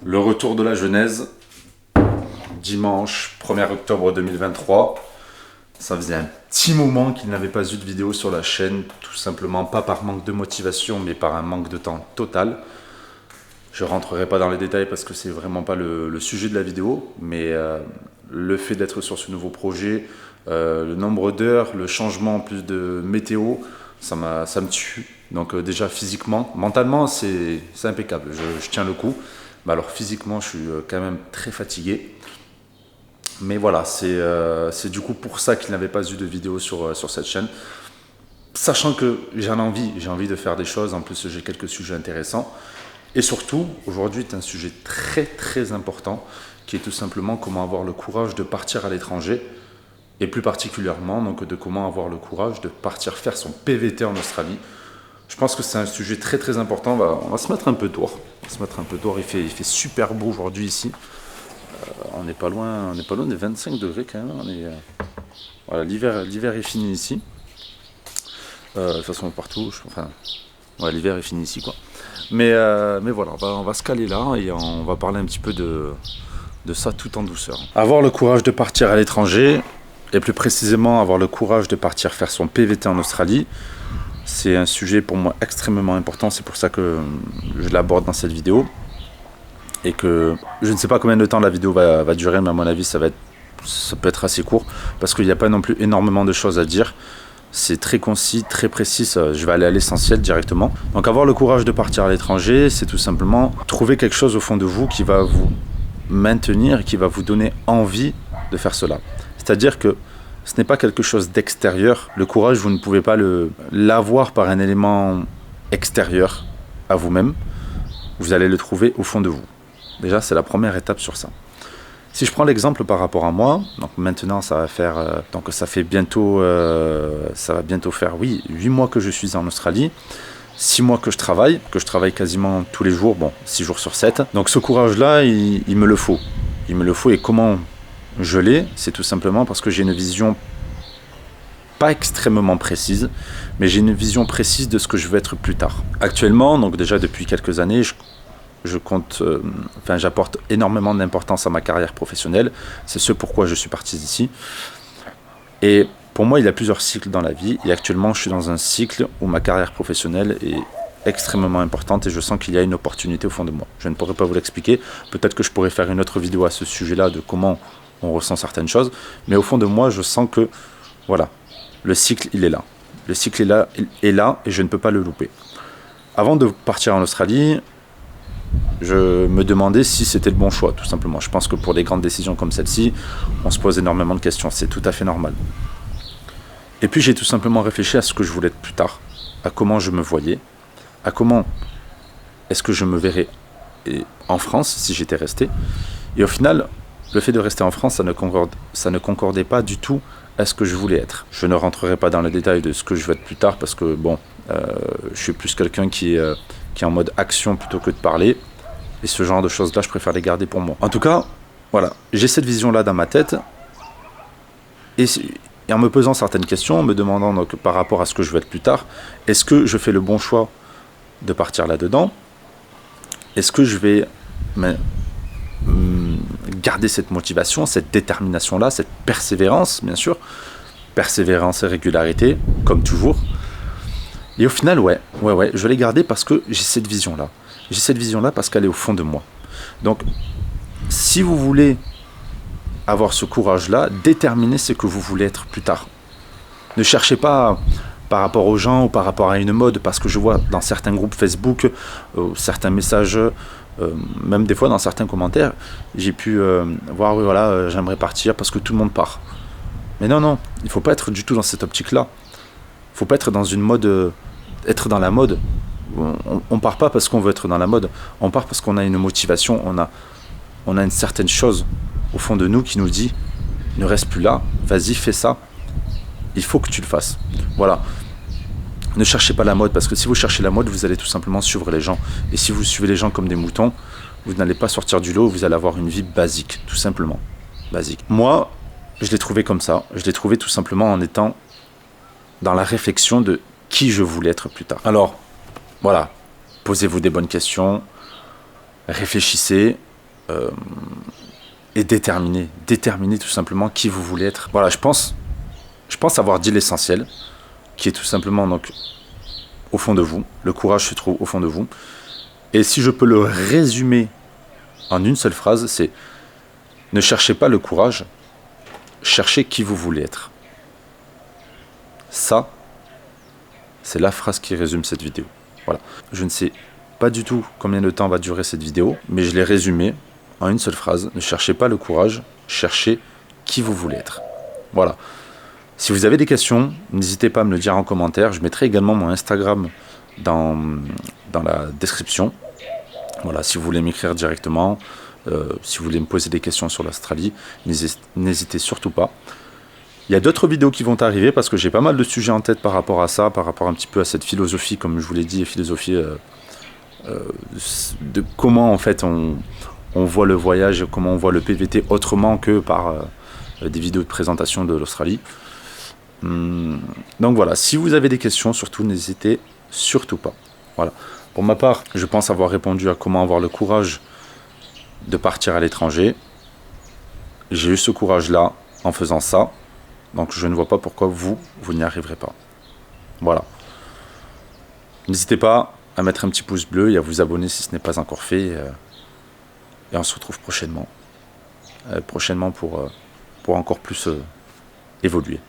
Le retour de la genèse, dimanche 1er octobre 2023. Ça faisait un petit moment qu'il n'avait pas eu de vidéo sur la chaîne, tout simplement pas par manque de motivation, mais par un manque de temps total. Je ne rentrerai pas dans les détails parce que c'est vraiment pas le sujet de la vidéo, mais le fait d'être sur ce nouveau projet, le nombre d'heures, le changement en plus de météo, ça me tue. Donc déjà physiquement, mentalement c'est impeccable, je tiens le coup. Mais alors physiquement je suis quand même très fatigué. Mais voilà, c'est du coup pour ça qu'il n'avait pas eu de vidéo sur cette chaîne. Sachant que j'ai envie de faire des choses, en plus j'ai quelques sujets intéressants. Et surtout, aujourd'hui, c'est un sujet très très important qui est tout simplement comment avoir le courage de partir à l'étranger et plus particulièrement donc de comment avoir le courage de partir faire son PVT en Australie. Je pense que c'est un sujet très très important. On va se mettre un peu dehors. Il fait super beau aujourd'hui ici. On n'est pas loin des 25 degrés quand même. Voilà, l'hiver est fini ici. De toute façon partout. Ouais, l'hiver est fini ici quoi. Mais voilà, on va se caler là et on va parler un petit peu de ça tout en douceur. Avoir le courage de partir à l'étranger, et plus précisément avoir le courage de partir faire son PVT en Australie, c'est un sujet pour moi extrêmement important. C'est pour ça que je l'aborde dans cette vidéo. Et que je ne sais pas combien de temps la vidéo va durer, mais à mon avis ça peut être assez court, parce qu'il n'y a pas non plus énormément de choses à dire. C'est très concis, très précis, je vais aller à l'essentiel directement. Donc avoir le courage de partir à l'étranger, c'est tout simplement trouver quelque chose au fond de vous qui va vous maintenir et qui va vous donner envie de faire cela. C'est-à-dire que ce n'est pas quelque chose d'extérieur. Le courage, vous ne pouvez pas l'avoir par un élément extérieur à vous-même. Vous allez le trouver au fond de vous. Déjà, c'est la première étape sur ça. Si je prends l'exemple par rapport à moi, donc maintenant ça va bientôt faire 8 mois que je suis en Australie, 6 mois que je travaille quasiment tous les jours, 6 jours sur 7. Donc ce courage-là, il me le faut. Il me le faut, et comment je l'ai, c'est tout simplement parce que j'ai une vision pas extrêmement précise, mais j'ai une vision précise de ce que je veux être plus tard. Actuellement, donc déjà depuis quelques années, j'apporte énormément d'importance à ma carrière professionnelle. C'est ce pourquoi je suis parti d'ici. Et pour moi, il y a plusieurs cycles dans la vie. Et actuellement, je suis dans un cycle où ma carrière professionnelle est extrêmement importante et je sens qu'il y a une opportunité au fond de moi. Je ne pourrais pas vous l'expliquer. Peut-être que je pourrais faire une autre vidéo à ce sujet-là de comment on ressent certaines choses. Mais au fond de moi, je sens que, voilà, le cycle, il est là. Le cycle est là et je ne peux pas le louper. Avant de partir en Australie, je me demandais si c'était le bon choix, tout simplement. Je pense que pour des grandes décisions comme celle-ci, on se pose énormément de questions. C'est tout à fait normal. Et puis j'ai tout simplement réfléchi à ce que je voulais être plus tard, à comment je me voyais, à comment est-ce que je me verrais en France si j'étais resté. Et au final, le fait de rester en France, ça ne concordait pas du tout à ce que je voulais être. Je ne rentrerai pas dans les détails de ce que je veux être plus tard parce que je suis plus quelqu'un qui est en mode action plutôt que de parler. Et ce genre de choses-là, je préfère les garder pour moi. En tout cas, voilà, j'ai cette vision-là dans ma tête. Et en me posant certaines questions, en me demandant donc, par rapport à ce que je veux être plus tard, est-ce que je fais le bon choix de partir là-dedans? Est-ce que je vais garder cette motivation, cette détermination-là, cette persévérance, bien sûr. Persévérance et régularité, comme toujours. Et au final, ouais, je vais les garder parce que j'ai cette vision-là. J'ai cette vision-là parce qu'elle est au fond de moi. Donc, si vous voulez avoir ce courage-là, déterminez ce que vous voulez être plus tard. Ne cherchez pas par rapport aux gens ou par rapport à une mode, parce que je vois dans certains groupes Facebook, certains messages, même des fois dans certains commentaires, j'ai pu voir, j'aimerais partir parce que tout le monde part. Mais non, il ne faut pas être du tout dans cette optique-là. Il ne faut pas être dans une mode, être dans la mode. On ne part pas parce qu'on veut être dans la mode, on part parce qu'on a une motivation, on a une certaine chose au fond de nous qui nous dit ne reste plus là, vas-y, fais ça, il faut que tu le fasses. Voilà. Ne cherchez pas la mode, parce que si vous cherchez la mode, vous allez tout simplement suivre les gens. Et si vous suivez les gens comme des moutons, vous n'allez pas sortir du lot, vous allez avoir une vie basique, tout simplement. Basique. Moi, je l'ai trouvé comme ça. Je l'ai trouvé tout simplement en étant dans la réflexion de qui je voulais être plus tard. Alors, voilà, posez-vous des bonnes questions, réfléchissez, et déterminer tout simplement qui vous voulez être. Voilà, je pense avoir dit l'essentiel, qui est tout simplement donc au fond de vous. Le courage se trouve au fond de vous. Et si je peux le résumer en une seule phrase, c'est ne cherchez pas le courage, cherchez qui vous voulez être. Ça, c'est la phrase qui résume cette vidéo. Voilà. Je ne sais pas du tout combien de temps va durer cette vidéo, mais je l'ai résumée en une seule phrase. Ne cherchez pas le courage, cherchez qui vous voulez être. Voilà. Si vous avez des questions, n'hésitez pas à me le dire en commentaire. Je mettrai également mon Instagram dans la description. Voilà, si vous voulez m'écrire directement, si vous voulez me poser des questions sur l'Australie, n'hésitez surtout pas. Il y a d'autres vidéos qui vont arriver parce que j'ai pas mal de sujets en tête par rapport à ça, par rapport un petit peu à cette philosophie, comme je vous l'ai dit, philosophie de comment en fait on voit le voyage, comment on voit le PVT autrement que par des vidéos de présentation de l'Australie. Donc voilà, si vous avez des questions, surtout n'hésitez surtout pas. Voilà. Pour ma part, je pense avoir répondu à comment avoir le courage de partir à l'étranger. J'ai eu ce courage-là en faisant ça. Donc je ne vois pas pourquoi vous n'y arriverez pas. Voilà. N'hésitez pas à mettre un petit pouce bleu et à vous abonner si ce n'est pas encore fait. Et on se retrouve prochainement. Pour encore plus évoluer.